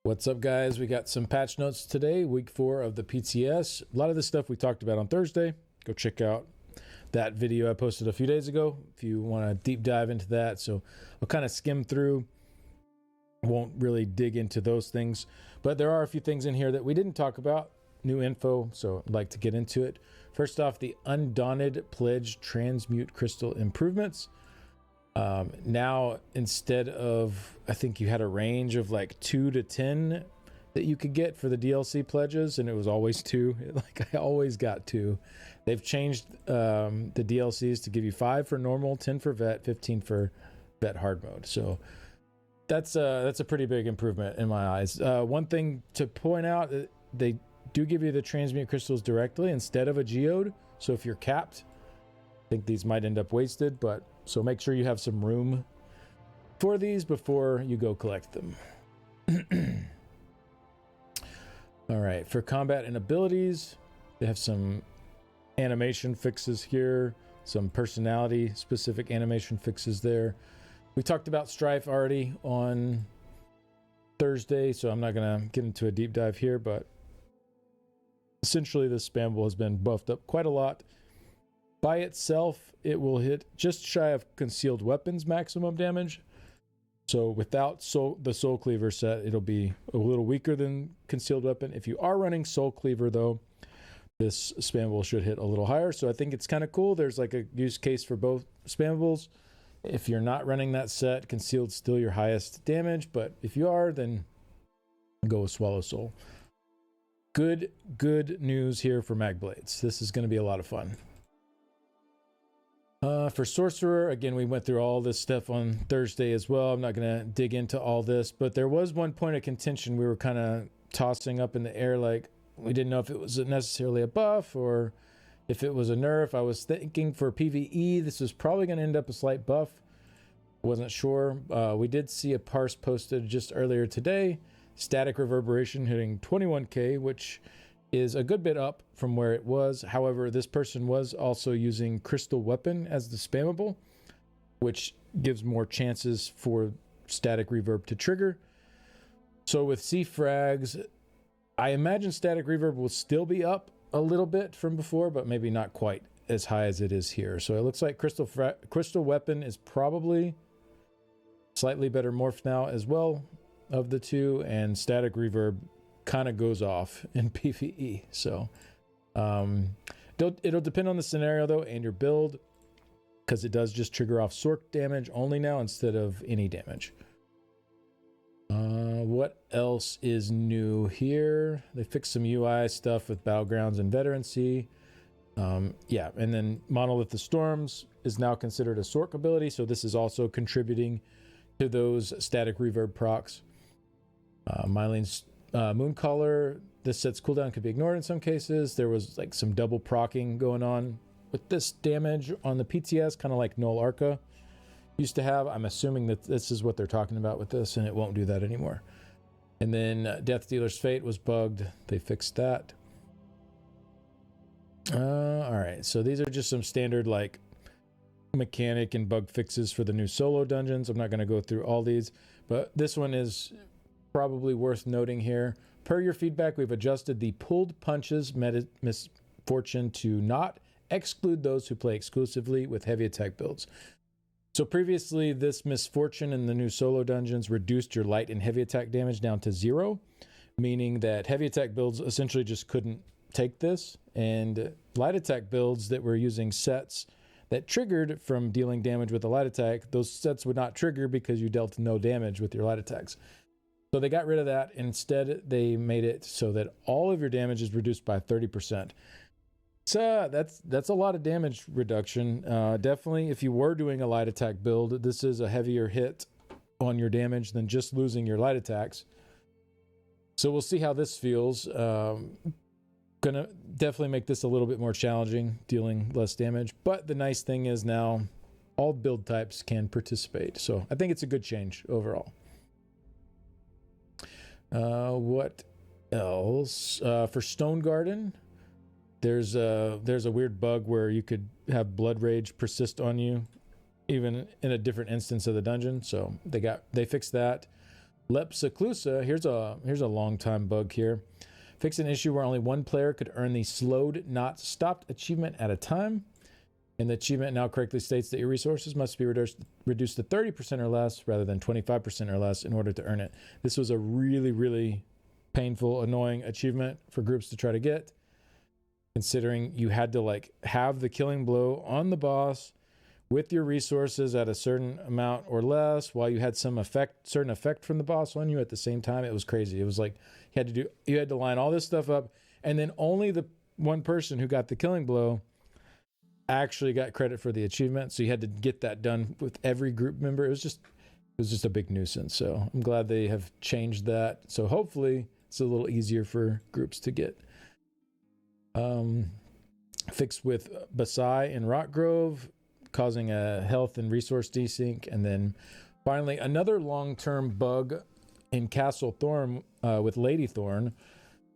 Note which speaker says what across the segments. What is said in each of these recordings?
Speaker 1: What's up, guys? We got some patch notes today, week 4 of the PTS. A lot of this stuff we talked about on Thursday. Go check out that video I posted a few days ago if you want to deep dive into that. So I'll kind of skim through. Won't really dig into those things, but there are a few things in here that we didn't talk about. New info, so I'd like to get into it. First off, the Undaunted Pledge Transmute Crystal improvements. Now, instead of, I think you had a range of like 2 to 10 that you could get for the DLC pledges, and it was always 2. Like, I always got 2. They've changed the DLCs to give you 5 for normal, 10 for vet, 15 for vet hard mode. So that's a pretty big improvement in my eyes. One thing to point out, they do give you the transmute crystals directly instead of a geode. So if you're capped, I think these might end up wasted, but so make sure you have some room for these before you go collect them. All right, for combat and abilities, they have some animation fixes here, some personality specific animation fixes there. We talked about Strife already on Thursday, so I'm not going to get into a deep dive here, but essentially this spammable has been buffed up quite a lot. By itself, it will hit just shy of concealed weapons maximum damage. So without the Soul Cleaver set, it'll be a little weaker than concealed weapon. If you are running Soul Cleaver, though, this spammable should hit a little higher. So I think it's kind of cool. There's like a use case for both spammables. If you're not running that set, concealed's still your highest damage. But if you are, then go with Swallow Soul. Good news here for Mag Blades. This is going to be a lot of fun. For Sorcerer, again, we went through all this stuff on Thursday as well. I'm not going to dig into all this, but there was one point of contention we were kind of tossing up in the air, like we didn't know if it was necessarily a buff or if it was a nerf. I was thinking for PvE, this was probably going to end up a slight buff. Wasn't sure. We did see a parse posted just earlier today. Static Reverberation hitting 21k, which is a good bit up from where it was. However, this person was also using Crystal Weapon as the spammable, which gives more chances for static reverb to trigger. So with C-Frags, I imagine static reverb will still be up a little bit from before, but maybe not quite as high as it is here. So it looks like Crystal Weapon is probably slightly better morph now as well of the two, and static reverb kind of goes off in PvE. So it'll depend on the scenario though and your build, because it does just trigger off Sorc damage only now instead of any damage. What else is new here? They fixed some UI stuff with Battlegrounds and Veterancy. Yeah, and then Monolith of Storms is now considered a Sorc ability, so this is also contributing to those static reverb procs. Mylene's Mooncaller, this set's cooldown could be ignored in some cases. There was like some double procking going on with this damage on the PTS, kind of like Null Arca used to have. I'm assuming that this is what they're talking about with this, and it won't do that anymore. And then Death Dealer's Fate was bugged. They fixed that. All right, so these are just some standard like mechanic and bug fixes for the new solo dungeons. I'm not going to go through all these, but this one is probably worth noting here. Per your feedback, we've adjusted the pulled punches misfortune to not exclude those who play exclusively with heavy attack builds. So previously, this misfortune in the new solo dungeons reduced your light and heavy attack damage down to 0, meaning that heavy attack builds essentially just couldn't take this, and light attack builds that were using sets that triggered from dealing damage with a light attack, those sets would not trigger because you dealt no damage with your light attacks. So they got rid of that. Instead, they made it so that all of your damage is reduced by 30%. So that's a lot of damage reduction. Definitely, if you were doing a light attack build, this is a heavier hit on your damage than just losing your light attacks. So we'll see how this feels. Gonna definitely make this a little bit more challenging, dealing less damage. But the nice thing is now all build types can participate. So I think it's a good change overall. What else? For Stone Garden, there's a weird bug where you could have Blood Rage persist on you, even in a different instance of the dungeon. So they fixed that. Lepsiclusa, here's a long time bug here. Fix an issue where only one player could earn the slowed not stopped achievement at a time. And the achievement now correctly states that your resources must be reduced to 30% or less rather than 25% or less in order to earn it. This was a really, really painful, annoying achievement for groups to try to get, considering you had to like have the killing blow on the boss with your resources at a certain amount or less while you had some certain effect from the boss on you at the same time. It was crazy. It was like you had to line all this stuff up, and then only the one person who got the killing blow actually got credit for the achievement. So you had to get that done with every group member. It was just a big nuisance. So I'm glad they have changed that. So hopefully it's a little easier for groups to get. Fixed with Basai and Rock Grove, causing a health and resource desync. And then finally, another long-term bug in Castle Thorn with Lady Thorn.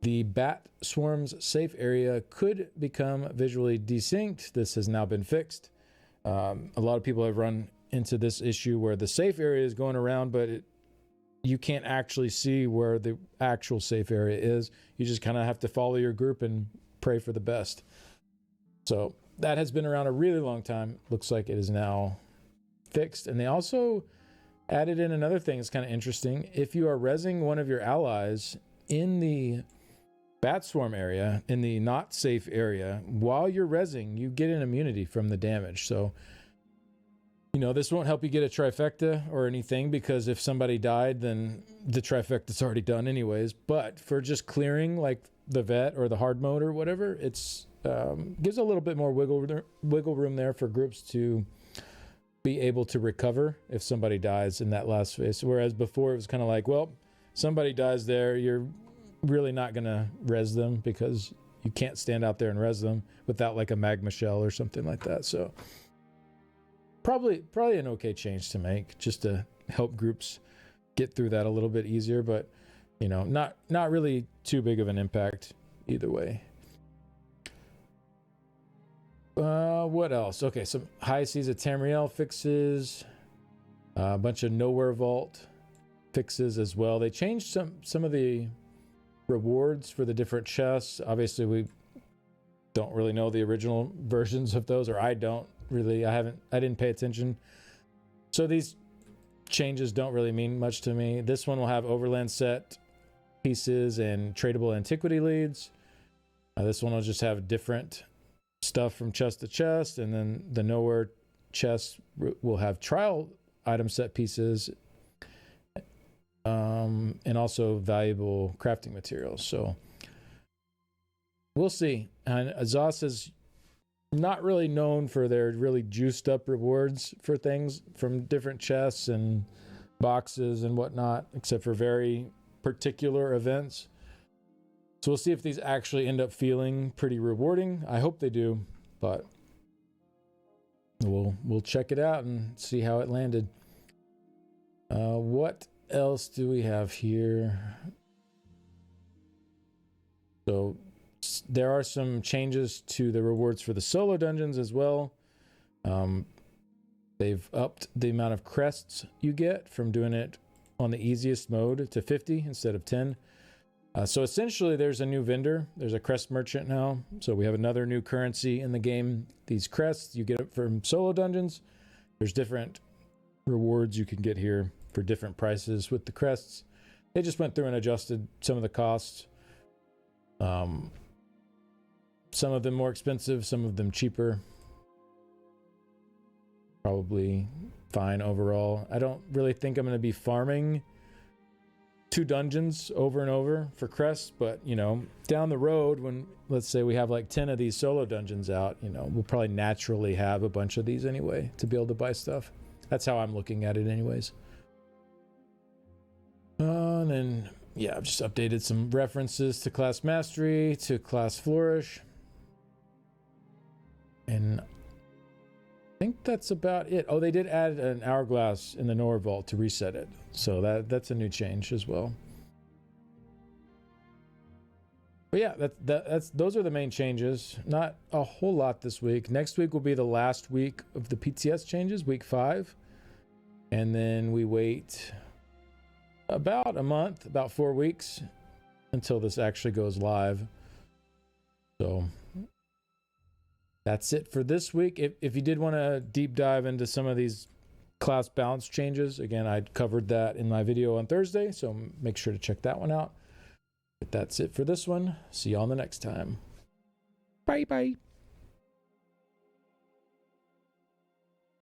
Speaker 1: The Bat Swarm's safe area could become visually desynced. This has now been fixed. A lot of people have run into this issue where the safe area is going around, but you can't actually see where the actual safe area is. You just kind of have to follow your group and pray for the best. So that has been around a really long time. Looks like it is now fixed. And they also added in another thing that's kind of interesting. If you are rezzing one of your allies in the Bat Swarm area, in the not safe area, while you're rezzing, you get an immunity from the damage. So, you know, this won't help you get a trifecta or anything, because if somebody died, then the trifecta's already done anyways. But for just clearing like the vet or the hard mode or whatever, it's gives a little bit more wiggle room there for groups to be able to recover if somebody dies in that last phase. Whereas before it was kind of like, well, somebody dies there, you're really not going to res them because you can't stand out there and res them without like a magma shell or something like that. So probably an okay change to make just to help groups get through that a little bit easier, but you know, not really too big of an impact either way. What else? Okay, some High Seas of Tamriel fixes, a bunch of Nowhere Vault fixes as well. They changed some of the rewards for the different chests. Obviously, we don't really know the original versions of those, or I don't really. I didn't pay attention. So these changes don't really mean much to me. This one will have overland set pieces and tradable antiquity leads. This one will just have different stuff from chest to chest, and then the Nowhere chest will have trial item set pieces, and also valuable crafting materials. So we'll see. And Azaz is not really known for their really juiced up rewards for things from different chests and boxes and whatnot, except for very particular events. So we'll see if these actually end up feeling pretty rewarding. I hope they do, but we'll check it out and see how it landed. What else do we have here? So there are some changes to the rewards for the solo dungeons as well. They've upped the amount of crests you get from doing it on the easiest mode to 50 instead of 10. So essentially there's a new vendor. There's a crest merchant now. So we have another new currency in the game. These crests, you get it from solo dungeons. There's different rewards you can get here for different prices with the crests. They just went through and adjusted some of the costs. Some of them more expensive, some of them cheaper. Probably fine overall. I don't really think I'm going to be farming 2 dungeons over and over for crests, but you know, down the road when let's say we have like 10 of these solo dungeons out, you know, we'll probably naturally have a bunch of these anyway to be able to buy stuff. That's how I'm looking at it anyways. And then yeah, I've just updated some references to class mastery, to class flourish, and I think that's about it. Oh, they did add an hourglass in the Nowhere Vault to reset it. So that's a new change as well. But yeah, that's those are the main changes. Not a whole lot this week. Next week will be the last week of the PTS changes, week 5. And then we wait about a month, about 4 weeks until this actually goes live. So that's it for this week. If you did want to deep dive into some of these class balance changes, again, I covered that in my video on Thursday, so make sure to check that one out. But that's it for this one. See you on the next time. Bye bye.